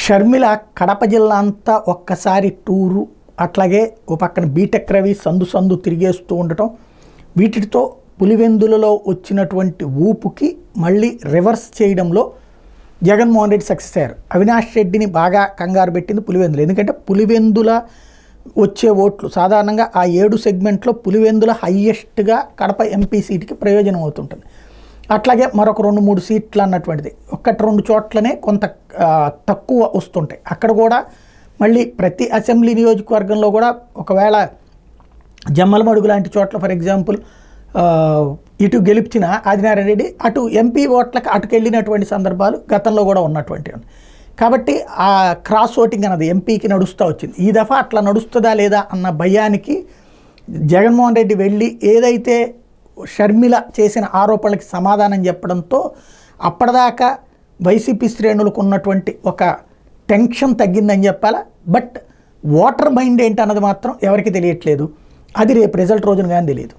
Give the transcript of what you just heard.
షర్మిల కడప జిల్లా అంతా ఒక్కసారి టూరు, అట్లాగే ఓ పక్కన బీటెక్ రవి సందు సందు తిరిగేస్తూ ఉండటం, వీటితో పులివెందులలో వచ్చినటువంటి ఊపుకి మళ్ళీ రివర్స్ చేయడంలో జగన్మోహన్ రెడ్డి సక్సెస్ అయ్యారు. అవినాష్ రెడ్డిని బాగా కంగారు పెట్టింది పులివెందులు. ఎందుకంటే పులివెందుల వచ్చే ఓట్లు సాధారణంగా ఆ 7 సెగ్మెంట్లో పులివెందుల హయ్యెస్ట్గా కడప ఎంపీ సీటుకి ప్రయోజనం అవుతుంటుంది. అట్లాగే మరొక 2-3 సీట్లు అన్నటువంటిది 1-2 చోట్లనే కొంత తక్కువ వస్తుంటాయి. అక్కడ కూడా మళ్ళీ ప్రతి అసెంబ్లీ నియోజకవర్గంలో కూడా ఒకవేళ జమ్మలమడుగు లాంటి చోట్ల ఫర్ ఎగ్జాంపుల్ ఇటు గెలిచిన ఆదినారాయణ రెడ్డి అటు ఎంపీ ఓట్లకు అటుకు వెళ్ళినటువంటి సందర్భాలు గతంలో కూడా ఉన్నటువంటి. కాబట్టి ఆ క్రాస్ ఓటింగ్ అన్నది ఎంపీకి నడుస్తూ వచ్చింది. ఈ దఫా అట్లా నడుస్తుందా లేదా అన్న భయానికి జగన్మోహన్ రెడ్డి వెళ్ళి ఏదైతే షర్మిల చేసిన ఆరోపణలకి సమాధానం చెప్పడంతో అప్పటిదాకా వైసీపీ శ్రేణులకు ఉన్నటువంటి ఒక టెన్షన్ తగ్గిందని చెప్పాలా. బట్ ఓటర్ మైండ్ ఏంటన్నది మాత్రం ఎవరికి తెలియట్లేదు. అది రేపు రిజల్ట్ రోజున కానీ తెలియదు.